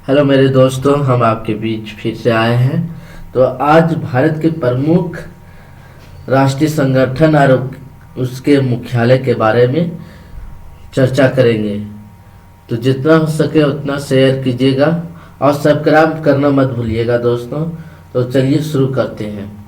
Hello मेरे दोस्तों, हम आपके बीच फिर से आए हैं। तो आज भारत के प्रमुख राष्ट्रीय संगठन और उसके मुख्यालय के बारे में चर्चा करेंगे। तो जितना हो सके उतना शेयर कीजिएगा और सब्सक्राइब करना मत भूलिएगा दोस्तों। तो चलिए शुरू करते हैं।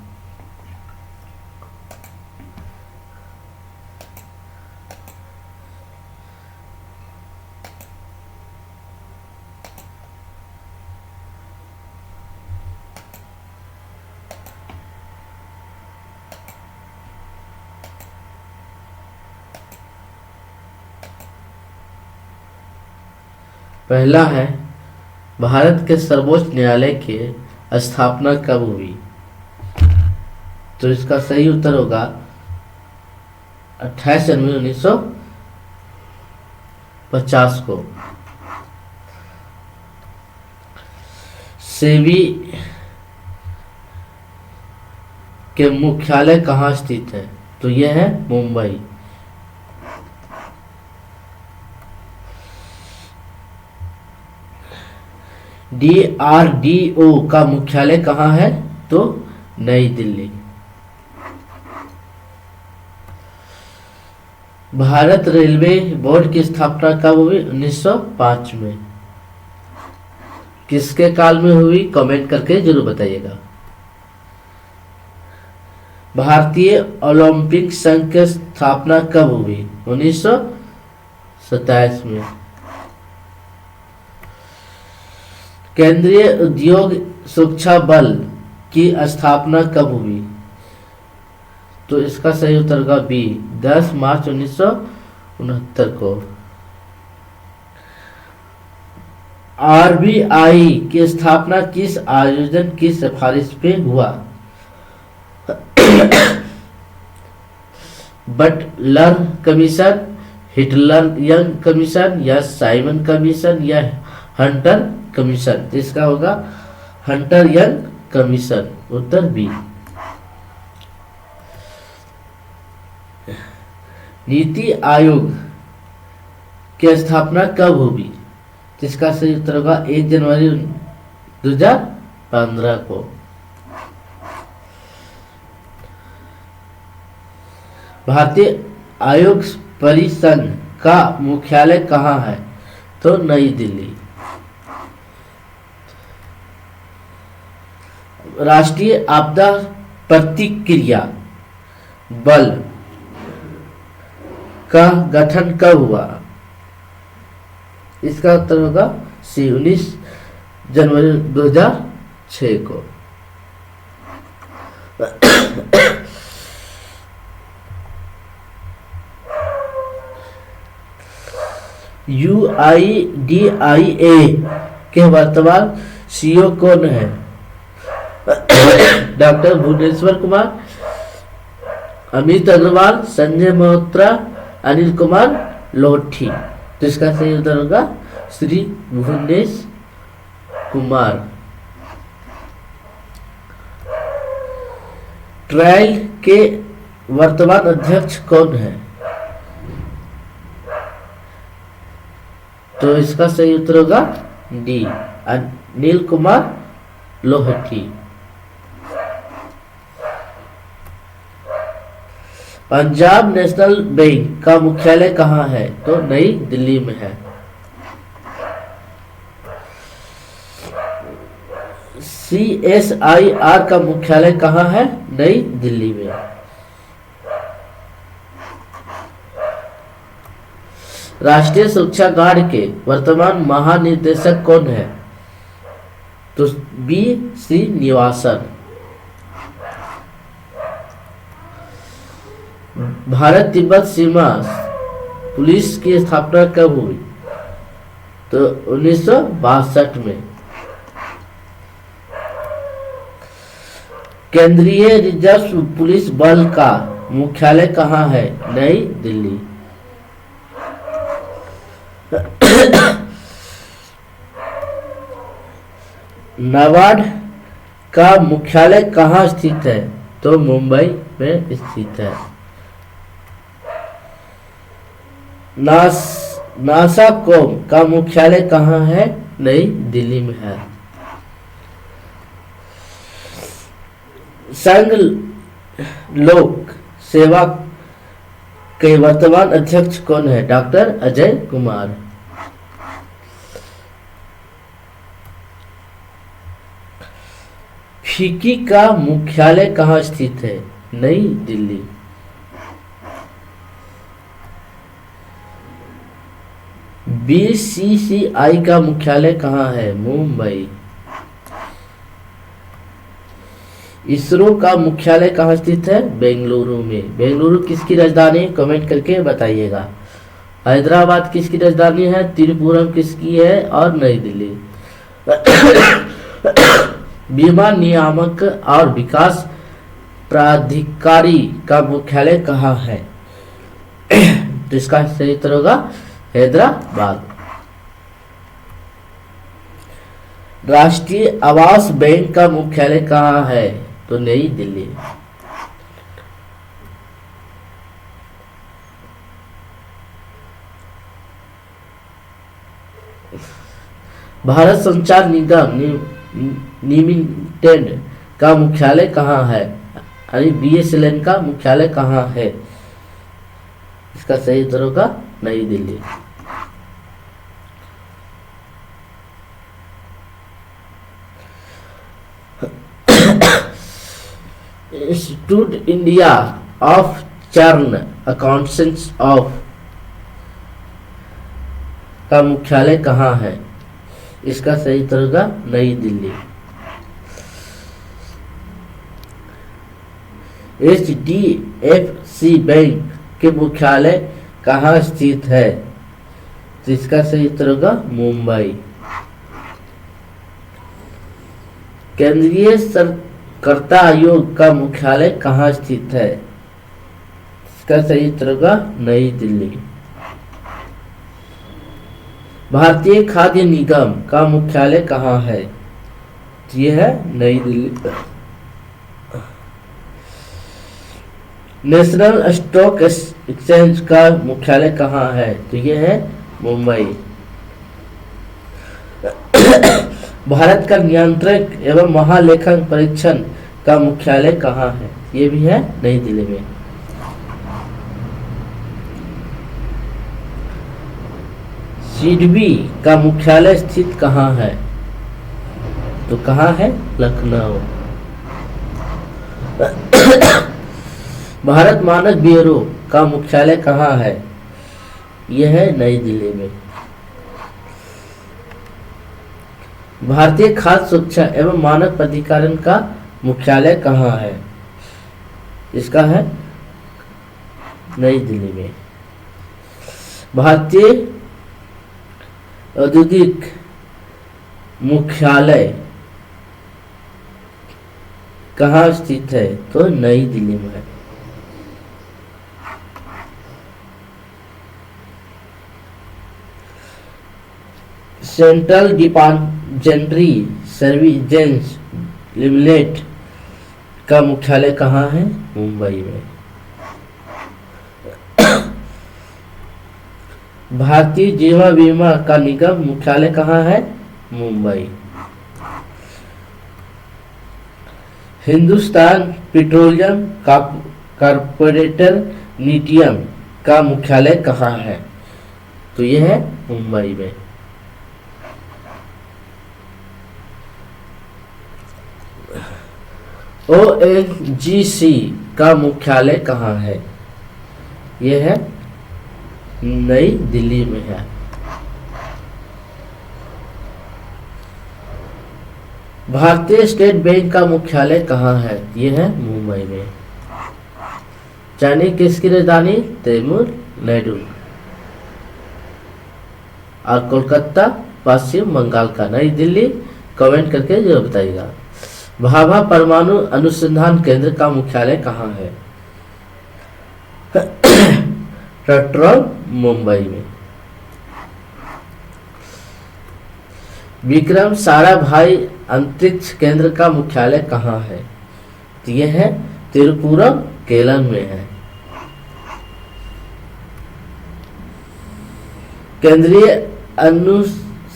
पहला है, भारत के सर्वोच्च न्यायालय के स्थापना कब हुई? तो इसका सही उत्तर होगा 28 जनवरी 1950 को। सेबी के मुख्यालय कहाँ स्थित है? तो यह है मुंबई। DRDO का मुख्यालय कहाँ है? तो नई दिल्ली। भारत रेलवे बोर्ड की स्थापना कब हुई? 1905 में। किसके काल में हुई? कमेंट करके जरूर बताइएगा। भारतीय ओलंपिक संघ की स्थापना कब हुई? 1927 में। केंद्रीय उद्योग सुरक्षा बल की स्थापना कब हुई? तो इसका सही उत्तर होगा बी, 10 मार्च 1969 को। RBI की स्थापना किस आयोजन की सिफारिश पे हुआ? Butler commission, Hitler Young commission, या साइमन कमीशन, या हंटर कमीशन? इसका होगा हंटर यंग कमीशन, उत्तर बी। नीति आयोग की स्थापना कब हुई? इसका सही उत्तर होगा 1 जनवरी 2015 को। भारतीय आयोग परिसंघ का मुख्यालय कहाँ है? तो नई दिल्ली। राष्ट्रीय आपदा प्रतिक्रिया बल का गठन कब हुआ? इसका उत्तर होगा सी, 19 जनवरी 2006 को। UIDIA के वर्तमान CEO कौन है? डॉक्टर भुवनेश्वर कुमार, अमित अग्रवाल, संजय मल्होत्रा, अनिल कुमार लोठी? तो इसका सही उत्तर होगा श्री भुवनेश कुमार। ट्रायल के वर्तमान अध्यक्ष कौन है? तो इसका सही उत्तर होगा D, Anil Kumar Lohti. Punjab national bank का मुख्यालय कहाँ है? तो नई दिल्ली में है। CSIR का मुख्यालय कहाँ है? नई दिल्ली में। राष्ट्रीय सुरक्षा गार्ड के वर्तमान महानिदेशक कौन है? तो बी, श्रीनिवासन। भारत तिब्बत सीमा पुलिस की स्थापना कब हुई? तो 1962 में। केंद्रीय रिजर्व पुलिस बल का मुख्यालय कहाँ है? नई दिल्ली। नाबार्ड का मुख्यालय कहाँ स्थित है? तो मुंबई में स्थित है। नासाकॉम का मुख्यालय कहाँ है? नई दिल्ली में है। संघ लोक सेवा के वर्तमान अध्यक्ष कौन है? डॉक्टर अजय कुमार। फिक्की का मुख्यालय कहाँ स्थित है? नई दिल्ली। बीसीसीआई का मुख्यालय कहाँ है? मुंबई। इसरो का मुख्यालय कहाँ स्थित है? बेंगलुरु में। बेंगलुरु किसकी राजधानी? कमेंट करके बताइएगा। हैदराबाद किसकी राजधानी है? त्रिपुरम किसकी है? और नई दिल्ली। बीमा नियामक और विकास प्राधिकारी का मुख्यालय कहाँ है? तो इसका सही उत्तर होगा हैदराबाद। राष्ट्रीय आवास बैंक का मुख्यालय कहाँ है? तो नई दिल्ली। भारत संचार निगम लिमिटेड का मुख्यालय कहाँ है? यानी बीएसएनएल का मुख्यालय कहाँ है? इसका सही उत्तर होगा New Delhi. Institute India of चार्न अकाउंटेंट्स ऑफ का मुख्यालय कहाँ है? इसका सही उत्तर होगा नई दिल्ली। HDFC बैंक के मुख्यालय कहाँ स्थित है? तो इसका सही उत्तर होगा मुंबई। केंद्रीय कर्ता आयोग का मुख्यालय कहाँ स्थित है? इसका सही उत्तर होगा नई दिल्ली। भारतीय खाद्य निगम का मुख्यालय कहाँ है? यह है नई दिल्ली। नेशनल स्टॉक एक्सचेंज का मुख्यालय कहाँ है? तो यह है मुंबई। भारत का नियंत्रक एवं महालेखा परीक्षण का मुख्यालय कहाँ है? ये भी है नई दिल्ली में। सिडबी का मुख्यालय स्थित कहाँ है? तो कहाँ है? लखनऊ। भारत मानक ब्यूरो का मुख्यालय कहाँ है? यह है नई दिल्ली में। भारतीय खाद्य सुरक्षा एवं मानक प्राधिकरण का मुख्यालय कहाँ है? इसका है नई दिल्ली में। भारतीय औद्योगिक मुख्यालय कहाँ स्थित है? तो नई दिल्ली में है। सेंट्रल डिपॉजिटरी सर्विसेज लिमिटेड का मुख्यालय कहाँ है? मुंबई में। भारतीय जीवन बीमा का निगम मुख्यालय कहाँ है? Mumbai. Hindustan petroleum corporation limited का मुख्यालय कहाँ है? तो यह है मुंबई में। ONGC का मुख्यालय कहाँ है? यह है नई दिल्ली में है। भारतीय स्टेट बैंक का मुख्यालय कहाँ है? यह है मुंबई में। चेन्नई किसकी राजधानी? तमिलनाडु। और कोलकाता पश्चिम बंगाल का। नई दिल्ली कमेंट करके जरूर बताइएगा। भाभा परमाणु अनुसंधान केंद्र का मुख्यालय कहाँ है? पेट्रोल मुंबई में। विक्रम साराभाई अंतरिक्ष केंद्र का मुख्यालय कहाँ है? तो यह है तिरुपुरम केरल में है। केंद्रीय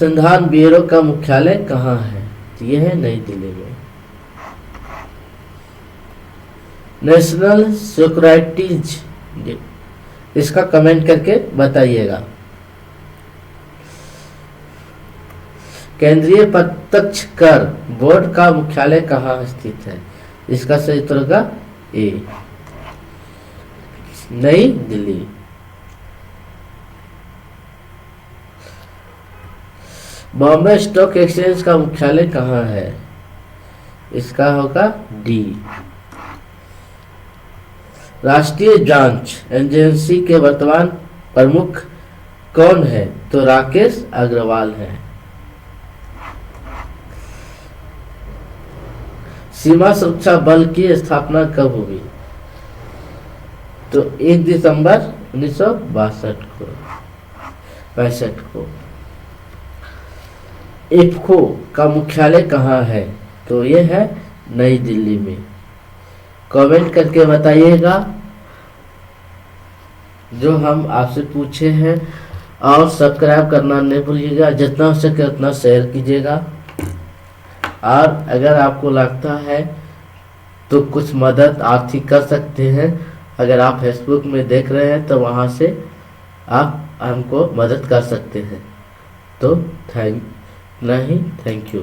संधान ब्यूरो का मुख्यालय कहाँ है? तो यह है नई दिल्ली में। नेशनल सिक्योरिटीज डे, इसका कमेंट करके बताइएगा। केंद्रीय प्रत्यक्ष कर बोर्ड का मुख्यालय कहाँ स्थित है? इसका सही उत्तर होगा ए, नई दिल्ली। बॉम्बे स्टॉक एक्सचेंज का मुख्यालय कहाँ है? इसका होगा डी। राष्ट्रीय जांच एजेंसी के वर्तमान प्रमुख कौन है? तो राकेश अग्रवाल है। सीमा सुरक्षा बल की स्थापना कब हुई? तो 1 दिसंबर 1962 को। इफ्को का मुख्यालय कहाँ है? तो ये है नई दिल्ली में। कमेंट करके बताइएगा जो हम आपसे पूछे हैं, और सब्सक्राइब करना नहीं भूलिएगा। जितना हो सके उतना शेयर कीजिएगा। और अगर आपको लगता है तो कुछ मदद आर्थिक कर सकते हैं। अगर आप फेसबुक में देख रहे हैं तो वहाँ से आप हमको मदद कर सकते हैं। तो थैंक यू।